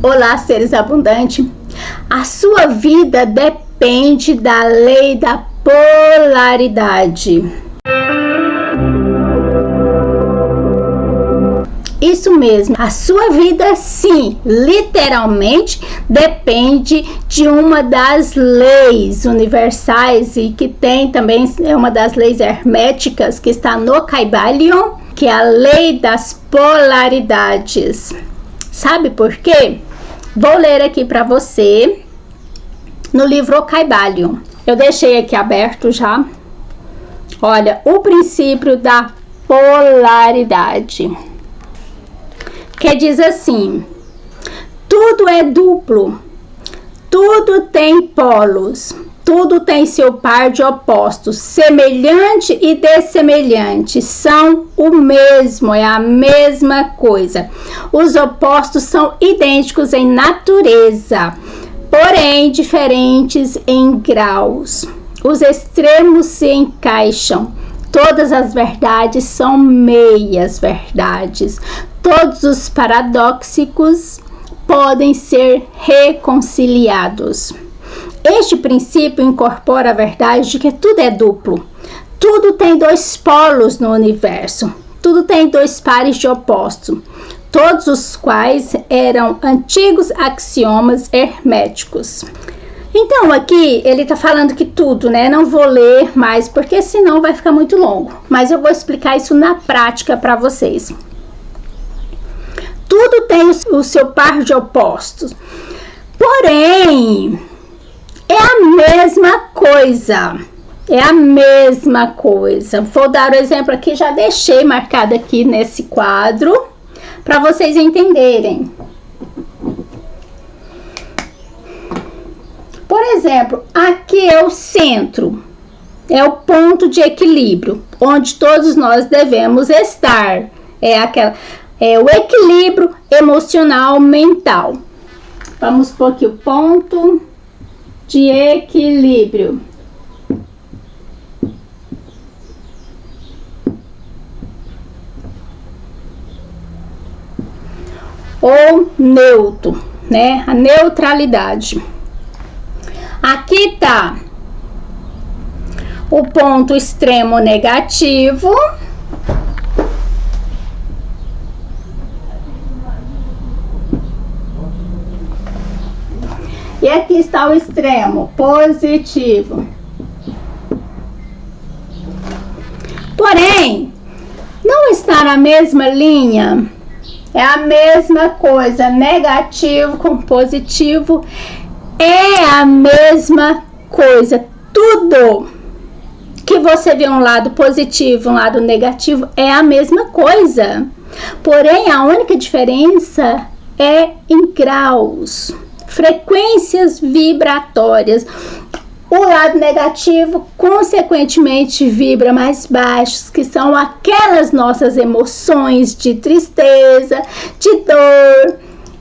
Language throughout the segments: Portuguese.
Olá, seres abundantes. A sua vida depende da lei da polaridade. Isso mesmo, a sua vida sim, literalmente depende de uma das leis universais e que tem também uma das leis herméticas que está no Kybalion, que é a lei das polaridades. Sabe por quê? Vou ler aqui para você no livro O Kybalion. Eu deixei aqui aberto já. Olha, o princípio da polaridade. Que diz assim: tudo é duplo, tudo tem polos, tudo tem seu par de opostos, semelhante e dessemelhante, são o mesmo, é a mesma coisa. Os opostos são idênticos em natureza, porém diferentes em graus. Os extremos se encaixam. Todas as verdades são meias verdades. Todos os paradoxos podem ser reconciliados. Este princípio incorpora a verdade de que tudo é duplo. Tudo tem dois polos no universo. Tudo tem dois pares de opostos, todos os quais eram antigos axiomas herméticos. Então aqui ele está falando que tudo, né? Não vou ler mais porque senão vai ficar muito longo. Mas eu vou explicar isso na prática para vocês. Tudo tem o seu par de opostos. Porém, é a mesma coisa. É a mesma coisa. Vou dar o exemplo aqui, já deixei marcado aqui nesse quadro para vocês entenderem. Por exemplo, aqui é o centro, é o ponto de equilíbrio, onde todos nós devemos estar. É o equilíbrio emocional mental. Vamos pôr aqui o ponto de equilíbrio. Ou neutro, né? A neutralidade. Aqui tá o ponto extremo negativo. E aqui está o extremo positivo. Porém, não está na mesma linha. É a mesma coisa, negativo com positivo é a mesma coisa. Tudo que você vê um lado positivo, um lado negativo, é a mesma coisa. Porém, a única diferença é em graus, frequências vibratórias. O lado negativo, consequentemente, vibra mais baixos, que são aquelas nossas emoções de tristeza, de dor,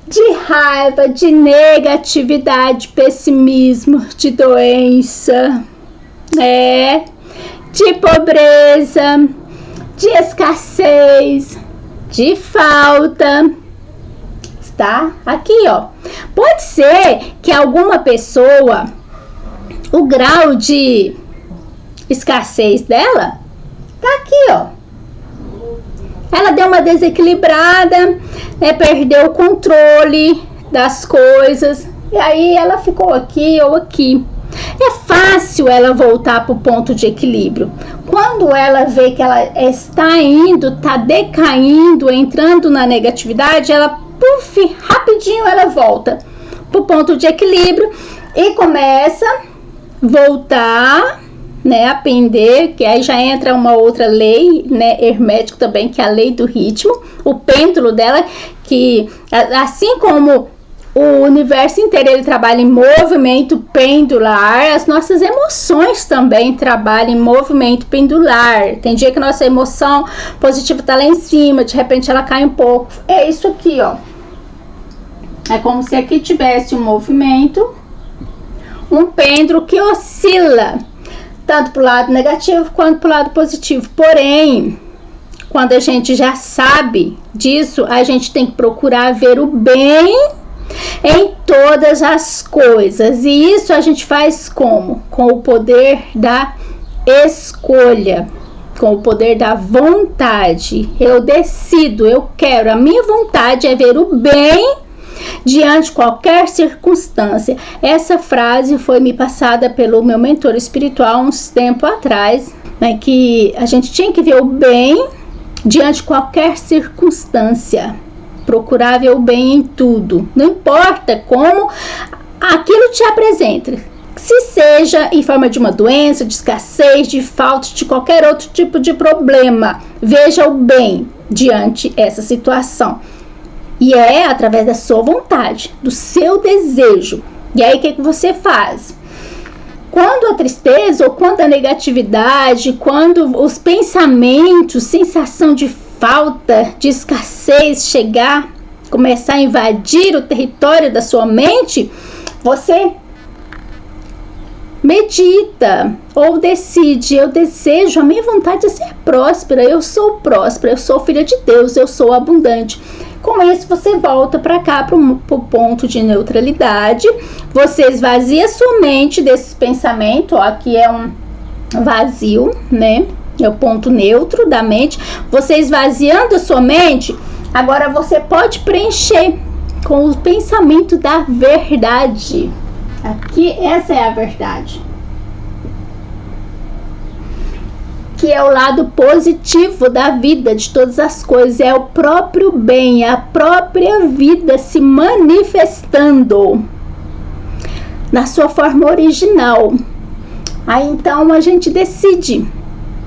de raiva, de negatividade, pessimismo, de doença, de pobreza, de escassez, de falta. Está aqui, ó. Pode ser que alguma pessoa, o grau de escassez dela tá aqui, ó. Ela deu uma desequilibrada, perdeu o controle das coisas, e aí ela ficou aqui ou aqui. É fácil ela voltar para o ponto de equilíbrio. Quando ela vê que ela está indo, tá decaindo, entrando na negatividade, ela, rapidinho ela volta para o ponto de equilíbrio e começa a voltar, né, a pender, que aí já entra uma outra lei, né, hermética também, que é a lei do ritmo, o pêndulo dela, que assim como o universo inteiro ele trabalha em movimento pendular, as nossas emoções também trabalham em movimento pendular. Tem dia que nossa emoção positiva tá lá em cima, de repente ela cai um pouco. É isso aqui, ó. É como se aqui tivesse um movimento, um pêndulo que oscila tanto para o lado negativo quanto para o lado positivo. Porém, quando a gente já sabe disso, a gente tem que procurar ver o bem em todas as coisas. E isso a gente faz como? Com o poder da escolha, com o poder da vontade. Eu decido, eu quero, a minha vontade é ver o bem diante de qualquer circunstância. Essa frase foi me passada pelo meu mentor espiritual uns tempo atrás, né, que a gente tinha que ver o bem diante de qualquer circunstância, procurar ver o bem em tudo, não importa como aquilo te apresenta, se seja em forma de uma doença, de escassez, de falta, de qualquer outro tipo de problema. Veja o bem diante dessa situação. E é através da sua vontade, do seu desejo. E aí o que você faz? Quando a tristeza ou quando a negatividade, quando os pensamentos, sensação de falta, de escassez chegar, começar a invadir o território da sua mente, você medita ou decide: eu desejo, a minha vontade é ser próspera, eu sou filha de Deus, eu sou abundante. Com isso você volta para cá, para o ponto de neutralidade, você esvazia sua mente desses pensamentos, ó, aqui é um vazio, né, é o ponto neutro da mente. Você esvaziando a sua mente, agora você pode preencher com o pensamento da verdade. Aqui, essa é a verdade, que é o lado positivo da vida, de todas as coisas, é o próprio bem, a própria vida se manifestando na sua forma original. Aí então a gente decide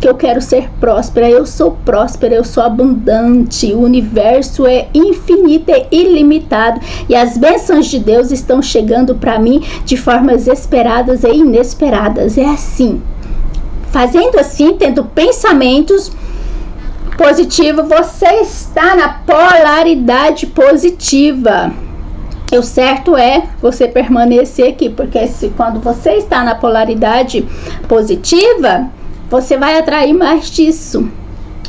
que eu quero ser próspera, eu sou abundante, o universo é infinito, é ilimitado e as bênçãos de Deus estão chegando para mim de formas esperadas e inesperadas. É assim. Fazendo assim, tendo pensamentos positivos, você está na polaridade positiva. O certo é você permanecer aqui, porque quando você está na polaridade positiva, você vai atrair mais disso.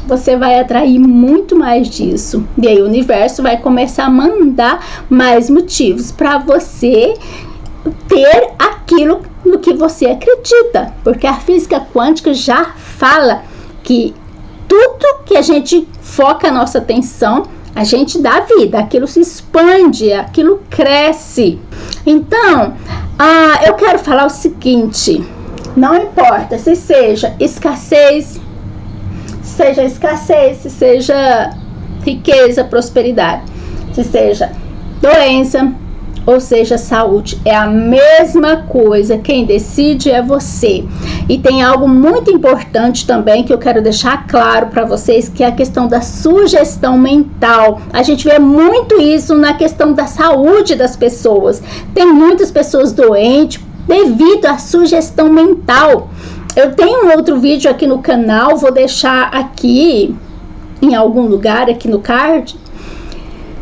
Você vai atrair muito mais disso. E aí o universo vai começar a mandar mais motivos para você ter aquilo no que você acredita, porque a física quântica já fala que tudo que a gente foca a nossa atenção, a gente dá vida, aquilo se expande, aquilo cresce. Então, eu quero falar o seguinte: não importa se seja escassez, se seja riqueza, prosperidade, se seja doença, ou seja, saúde, é a mesma coisa. Quem decide é você. E tem algo muito importante também que eu quero deixar claro para vocês, que é a questão da sugestão mental. A gente vê muito isso na questão da saúde das pessoas. Tem muitas pessoas doentes devido à sugestão mental. Eu tenho um outro vídeo aqui no canal, vou deixar aqui em algum lugar, aqui no card.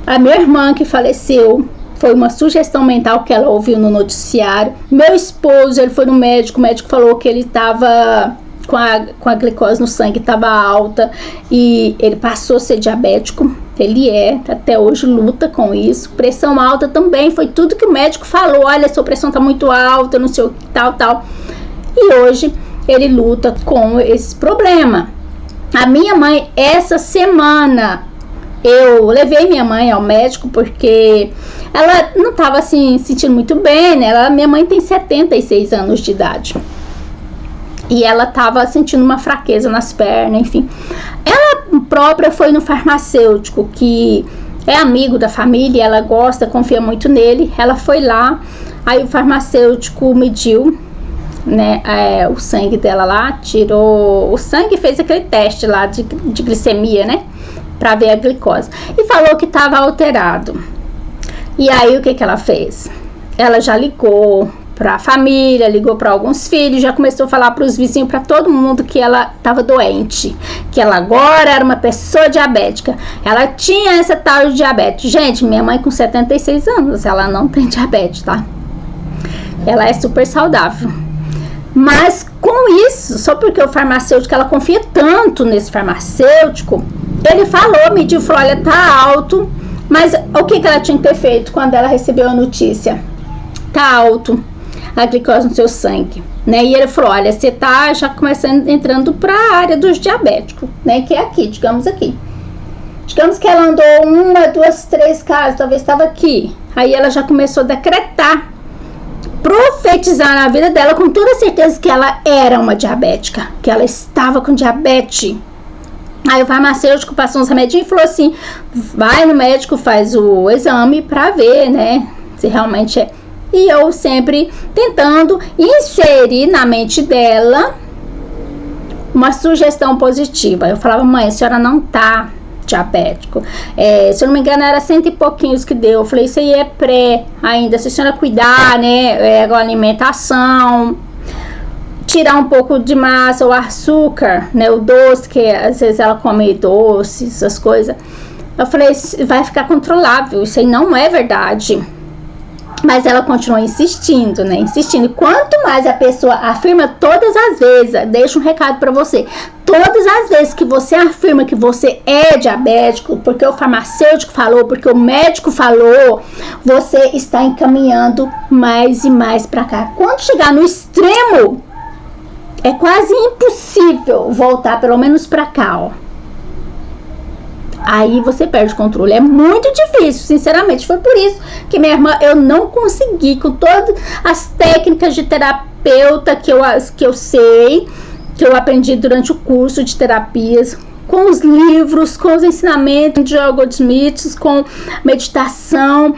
A minha irmã que faleceu, foi uma sugestão mental que ela ouviu no noticiário. Meu esposo, ele foi no médico, o médico falou que ele estava com a glicose no sangue, estava alta, e ele passou a ser diabético. Ele até hoje luta com isso. Pressão alta também, foi tudo que o médico falou: olha, sua pressão está muito alta, não sei o que, tal. E hoje ele luta com esse problema. A minha mãe, essa semana, eu levei minha mãe ao médico porque ela não estava assim sentindo muito bem, né? Minha mãe tem 76 anos de idade. E ela estava sentindo uma fraqueza nas pernas, enfim. Ela própria foi no farmacêutico, que é amigo da família, ela gosta, confia muito nele. Ela foi lá, aí o farmacêutico mediu, né, o sangue dela lá, tirou o sangue e fez aquele teste lá de glicemia, né, para ver a glicose, e falou que estava alterado. E aí o que ela fez? Ela já ligou para a família, ligou para alguns filhos, já começou a falar para os vizinhos, para todo mundo, que ela estava doente, que ela agora era uma pessoa diabética, ela tinha essa tal de diabetes. Gente, minha mãe com 76 anos, ela não tem diabetes, tá? Ela é super saudável. Mas com isso, só porque o farmacêutico, ela confia tanto nesse farmacêutico, ele falou, mediu, falou: olha, tá alto, Mas o que ela tinha que ter feito quando ela recebeu a notícia? Tá alto a glicose no seu sangue, né? E ele falou, olha, você tá já começando, entrando para a área dos diabéticos, né? Que é aqui, digamos aqui. Digamos que ela andou 1, 2, 3 casas, talvez estava aqui. Aí ela já começou a decretar, profetizar na vida dela com toda certeza que ela era uma diabética, que ela estava com diabetes. Aí o farmacêutico passou uns remedinhos e falou assim, vai no médico, faz o exame pra ver, né, se realmente é. E eu sempre tentando inserir na mente dela uma sugestão positiva. Eu falava, mãe, a senhora não tá diabético. Se eu não me engano, era 100 e pouquinhos que deu. Eu falei, isso aí é pré ainda. Se a senhora cuidar, né, a alimentação, tirar um pouco de massa, o açúcar, né, o doce, que às vezes ela come doce, essas coisas. Eu falei, vai ficar controlável. Isso aí não é verdade. Mas ela continuou insistindo, né? Insistindo. E quanto mais a pessoa afirma todas as vezes, deixa um recado para você. Todas as vezes que você afirma que você é diabético, porque o farmacêutico falou, porque o médico falou, você está encaminhando mais e mais para cá. Quando chegar no extremo, é quase impossível voltar, pelo menos para cá, ó. Aí você perde o controle. É muito difícil, sinceramente. Foi por isso que minha irmã, eu não consegui, com todas as técnicas de terapeuta que eu sei, que eu aprendi durante o curso de terapias, com os livros, com os ensinamentos de Goldsmith, com meditação,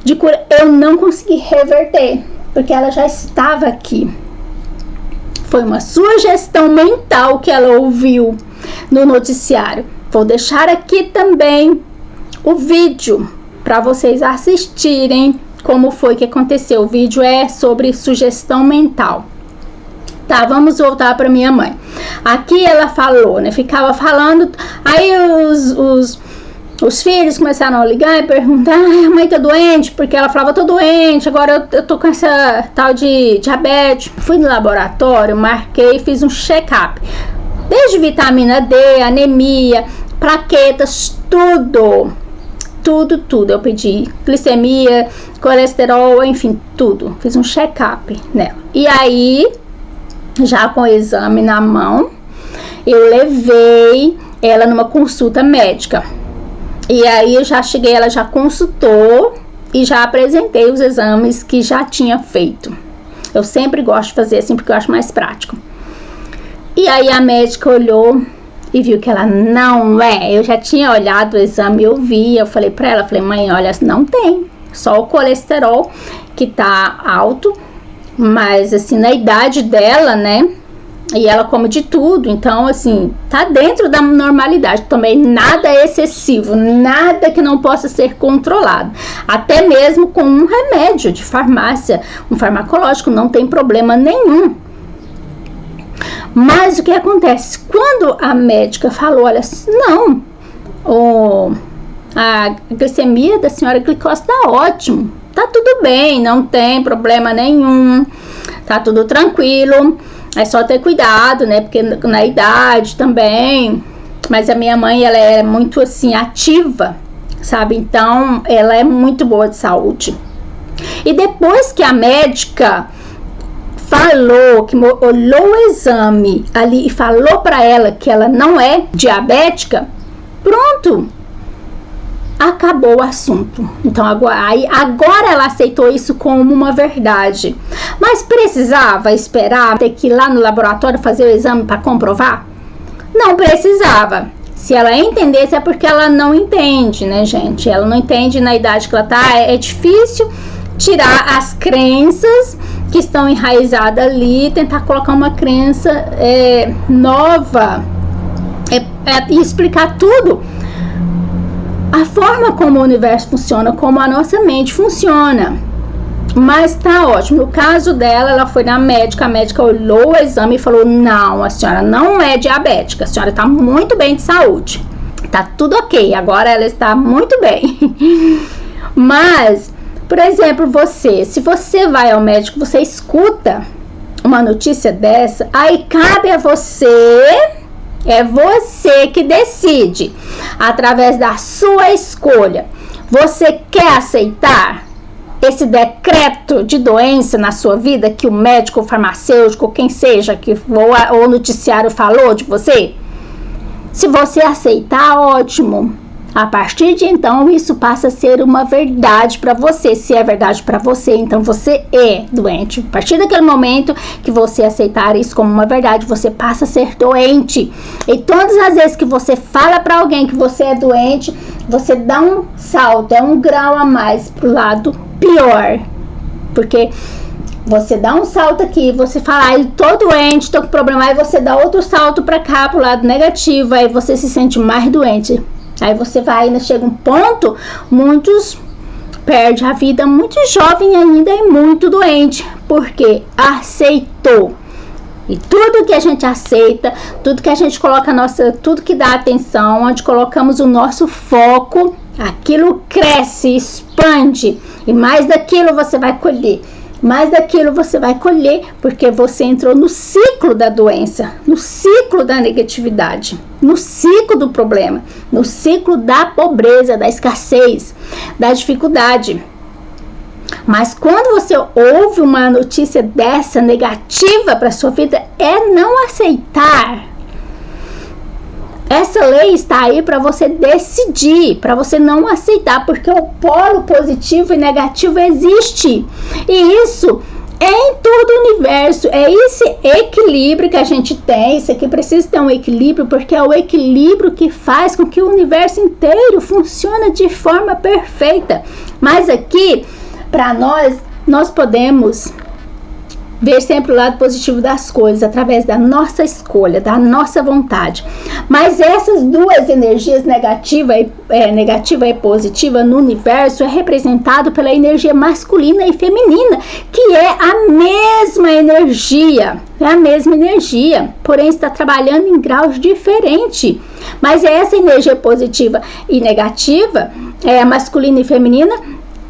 de cura, eu não consegui reverter, porque ela já estava aqui. Foi uma sugestão mental que ela ouviu no noticiário. Vou deixar aqui também o vídeo para vocês assistirem como foi que aconteceu. O vídeo é sobre sugestão mental. Tá, vamos voltar para minha mãe. Aqui ela falou, né? Ficava falando, aí os filhos começaram a ligar e perguntar, a mãe tá doente? Porque ela falava, tô doente, agora eu tô com essa tal de diabetes. Fui no laboratório, marquei, fiz um check-up. Desde vitamina D, anemia, plaquetas, tudo. Eu pedi glicemia, colesterol, enfim, tudo. Fiz um check-up nela. E aí, já com o exame na mão, eu levei ela numa consulta médica. E aí, eu já cheguei, ela já consultou e já apresentei os exames que já tinha feito. Eu sempre gosto de fazer assim, porque eu acho mais prático. E aí a médica olhou e viu que ela não é. Eu já tinha olhado o exame, eu vi, eu falei pra ela, falei, mãe, olha, não tem. Só o colesterol que tá alto, mas assim, na idade dela, né? E ela come de tudo, então assim, tá dentro da normalidade. Também nada excessivo, nada que não possa ser controlado. Até mesmo com um remédio de farmácia, um farmacológico, não tem problema nenhum. Mas o que acontece? Quando a médica falou, olha, não, a glicemia da senhora, a glicose tá ótimo, tá tudo bem, não tem problema nenhum, tá tudo tranquilo, é só ter cuidado, né, porque na idade também. Mas a minha mãe, ela é muito assim, ativa, sabe, então ela é muito boa de saúde. E depois que a médica falou, que olhou o exame ali e falou para ela que ela não é diabética, pronto, acabou o assunto. Então agora ela aceitou isso como uma verdade. Mas precisava esperar ter que ir lá no laboratório fazer o exame para comprovar? Não precisava. Se ela entendesse, é porque ela não entende, né, gente? Ela não entende na idade que ela tá, é difícil tirar as crenças que estão enraizadas ali, tentar colocar uma crença nova e explicar tudo. A forma como o universo funciona, como a nossa mente funciona. Mas tá ótimo. No caso dela, ela foi na médica, a médica olhou o exame e falou, não, a senhora não é diabética, a senhora tá muito bem de saúde, tá tudo ok, agora ela está muito bem. Mas, por exemplo, se você vai ao médico, você escuta uma notícia dessa, aí cabe a você, é você que decide, através da sua escolha. Você quer aceitar esse decreto de doença na sua vida que o médico, o farmacêutico, quem seja, que ou o noticiário falou de você? Se você aceitar, ótimo. A partir de então, isso passa a ser uma verdade para você. Se é verdade para você, então você é doente. A partir daquele momento que você aceitar isso como uma verdade, você passa a ser doente. E todas as vezes que você fala para alguém que você é doente, você dá um salto, é um grau a mais pro lado pior. Porque você dá um salto aqui, você fala, ai, tô doente, tô com problema, aí você dá outro salto para cá, pro lado negativo, aí você se sente mais doente. Aí você vai, ainda chega um ponto, muitos perdem a vida muito jovem ainda e muito doente, porque aceitou. E tudo que a gente aceita, tudo que a gente coloca tudo que dá atenção, onde colocamos o nosso foco, aquilo cresce, expande, e mais daquilo você vai colher. Mais daquilo você vai colher, porque você entrou no ciclo da doença, no ciclo da negatividade, no ciclo do problema, no ciclo da pobreza, da escassez, da dificuldade. Mas quando você ouve uma notícia dessa negativa para sua vida, é não aceitar. Essa lei está aí para você decidir, para você não aceitar, porque o polo positivo e negativo existe. E isso é em todo o universo, é esse equilíbrio que a gente tem. Isso aqui precisa ter um equilíbrio, porque é o equilíbrio que faz com que o universo inteiro funcione de forma perfeita. Mas aqui, para nós podemos ver sempre o lado positivo das coisas, através da nossa escolha, da nossa vontade. Mas essas duas energias, negativa e positiva no universo, é representado pela energia masculina e feminina, que é a mesma energia. É a mesma energia, porém está trabalhando em graus diferentes. Mas é essa energia positiva e negativa, masculina e feminina,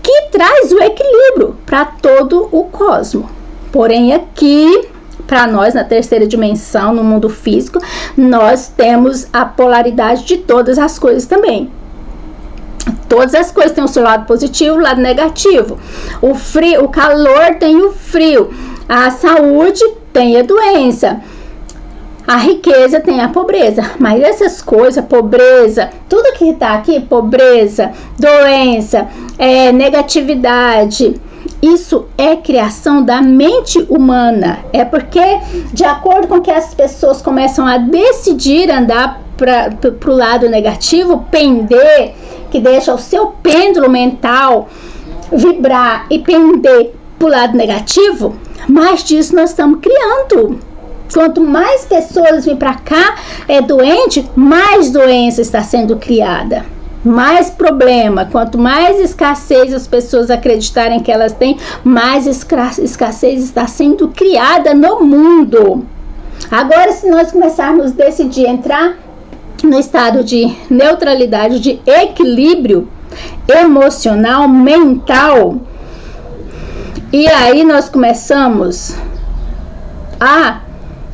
que traz o equilíbrio para todo o cosmos. Porém, aqui, para nós, na terceira dimensão, no mundo físico, nós temos a polaridade de todas as coisas também. Todas as coisas têm o seu lado positivo e o lado negativo. O frio, o calor tem o frio. A saúde tem a doença. A riqueza tem a pobreza. Mas essas coisas, pobreza, tudo que está aqui, pobreza, doença, negatividade, isso é criação da mente humana. É porque, de acordo com que as pessoas começam a decidir andar para o lado negativo, pender, que deixa o seu pêndulo mental vibrar e pender para o lado negativo, mais disso nós estamos criando. Quanto mais pessoas vêm para cá, doente, mais doença está sendo criada. Mais problema, quanto mais escassez as pessoas acreditarem que elas têm, mais escassez está sendo criada no mundo. Agora, se nós começarmos a decidir entrar no estado de neutralidade, de equilíbrio emocional, mental, e aí nós começamos a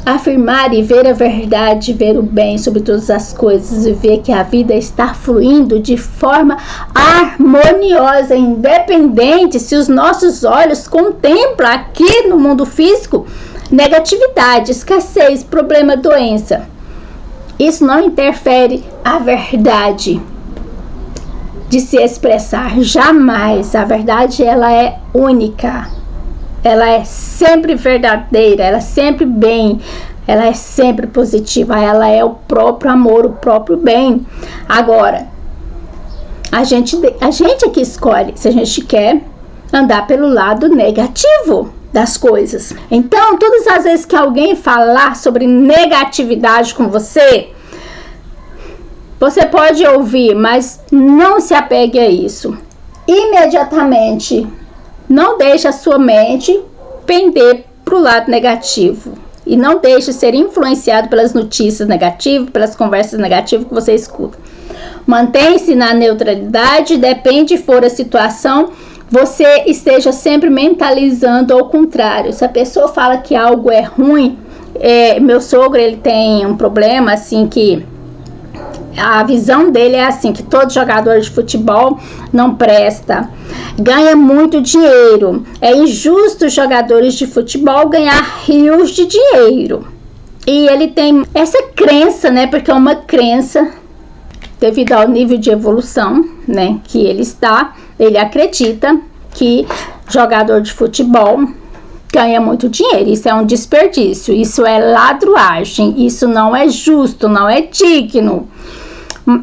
afirmar e ver a verdade, ver o bem sobre todas as coisas e ver que a vida está fluindo de forma harmoniosa, independente se os nossos olhos contemplam aqui no mundo físico negatividade, escassez, problema, doença. Isso não interfere a verdade de se expressar, jamais. A verdade, ela é única. Ela é sempre verdadeira, ela é sempre bem, ela é sempre positiva, ela é o próprio amor, o próprio bem. Agora, a gente é que escolhe se a gente quer andar pelo lado negativo das coisas. Então, todas as vezes que alguém falar sobre negatividade com você, você pode ouvir, mas não se apegue a isso. Imediatamente, não deixe a sua mente pender para o lado negativo. E não deixe ser influenciado pelas notícias negativas, pelas conversas negativas que você escuta. Mantenha-se na neutralidade, depende for a situação, você esteja sempre mentalizando ao contrário. Se a pessoa fala que algo é ruim, meu sogro, ele tem um problema assim que A visão dele é assim, que todo jogador de futebol não presta, ganha muito dinheiro, é injusto os jogadores de futebol ganhar rios de dinheiro. E ele tem essa crença, né, porque é uma crença devido ao nível de evolução, né, que ele está, ele acredita que jogador de futebol ganha muito dinheiro. Isso é um desperdício, isso é ladruagem, isso não é justo, não é digno.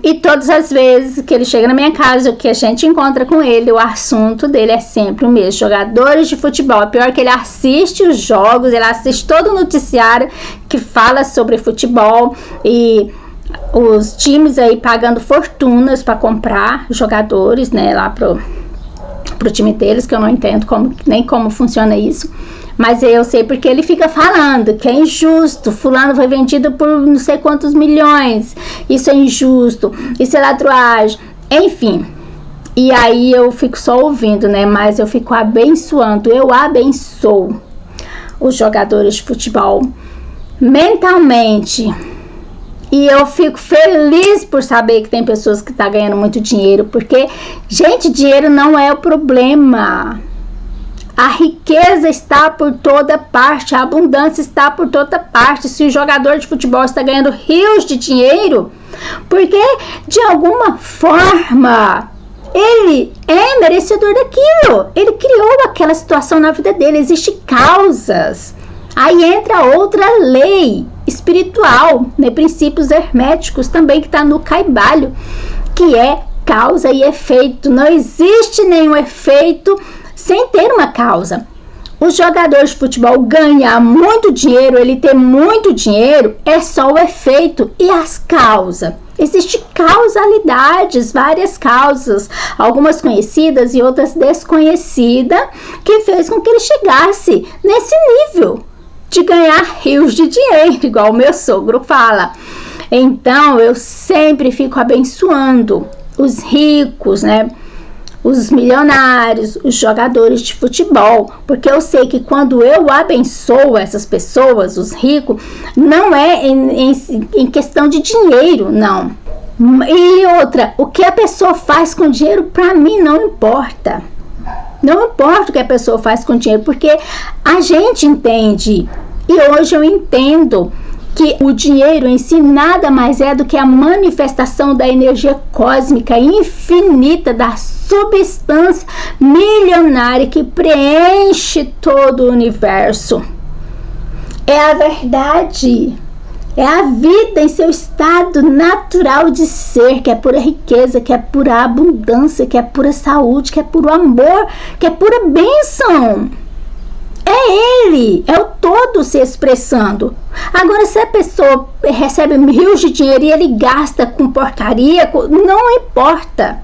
E todas as vezes que ele chega na minha casa, o que a gente encontra com ele, o assunto dele é sempre o mesmo: jogadores de futebol. Pior que ele assiste os jogos, ele assiste todo o noticiário que fala sobre futebol, e os times aí pagando fortunas para comprar jogadores, né, lá pro time deles, que eu não entendo nem como funciona isso. Mas eu sei porque ele fica falando que é injusto, fulano foi vendido por não sei quantos milhões, isso é injusto, isso é ladruagem, enfim. E aí eu fico só ouvindo, né, mas eu fico abençoando, eu abençoo os jogadores de futebol mentalmente. E eu fico feliz por saber que tem pessoas que estão ganhando muito dinheiro, porque, gente, dinheiro não é o problema. A riqueza está por toda parte, a abundância está por toda parte. Se o jogador de futebol está ganhando rios de dinheiro, porque de alguma forma ele é merecedor daquilo. Ele criou aquela situação na vida dele, existem causas. Aí entra outra lei espiritual, né, princípios herméticos também, que está no caibalho, que é causa e efeito. Não existe nenhum efeito sem ter uma causa. O jogador de futebol ganhar muito dinheiro, ele ter muito dinheiro, é só o efeito. E as causas? Existem causalidades, várias causas, algumas conhecidas e outras desconhecidas, que fez com que ele chegasse nesse nível de ganhar rios de dinheiro, igual o meu sogro fala. Então, eu sempre fico abençoando os ricos, né? Os milionários, os jogadores de futebol, porque eu sei que quando eu abençoo essas pessoas, os ricos, não é em questão de dinheiro, não. E outra, o que a pessoa faz com dinheiro, para mim não importa. Não importa o que a pessoa faz com dinheiro, porque a gente entende, e hoje eu entendo que o dinheiro em si nada mais é do que a manifestação da energia cósmica infinita, da substância milionária que preenche todo o universo. É a verdade, é a vida em seu estado natural de ser, que é pura riqueza, que é pura abundância, que é pura saúde, que é puro amor, que é pura bênção. É ele, é o todo se expressando. Agora, se a pessoa recebe rios de dinheiro e ele gasta com porcaria, não importa.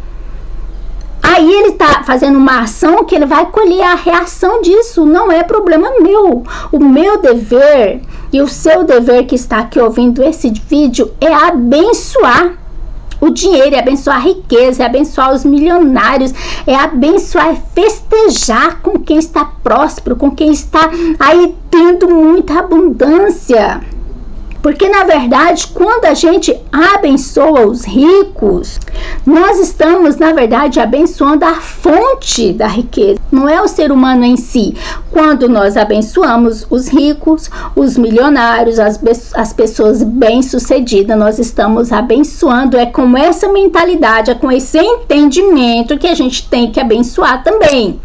Aí ele está fazendo uma ação que ele vai colher a reação disso, não é problema meu. O meu dever e o seu dever que está aqui ouvindo esse vídeo é abençoar o dinheiro, é abençoar a riqueza, é abençoar os milionários, é abençoar, é festejar com quem está próspero, com quem está aí tendo muita abundância. Porque, na verdade, quando a gente abençoa os ricos, nós estamos, na verdade, abençoando a fonte da riqueza. Não é o ser humano em si. Quando nós abençoamos os ricos, os milionários, as pessoas bem-sucedidas, nós estamos abençoando. É com essa mentalidade, é com esse entendimento que a gente tem que abençoar também.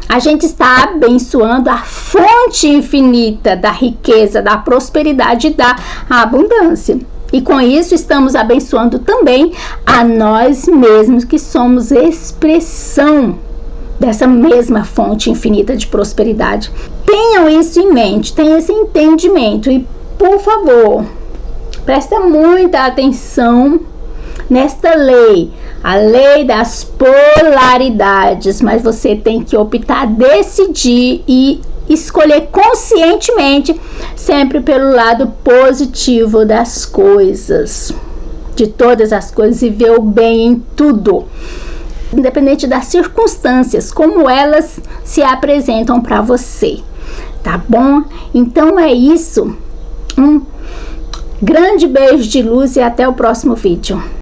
A gente está abençoando a fonte infinita da riqueza, da prosperidade e da abundância. E com isso estamos abençoando também a nós mesmos, que somos expressão dessa mesma fonte infinita de prosperidade. Tenham isso em mente, tenham esse entendimento e, por favor, presta muita atenção nesta lei, a lei das polaridades, mas você tem que optar, decidir e escolher conscientemente, sempre pelo lado positivo das coisas, de todas as coisas, e ver o bem em tudo, independente das circunstâncias, como elas se apresentam para você, tá bom? Então é isso, um grande beijo de luz e até o próximo vídeo.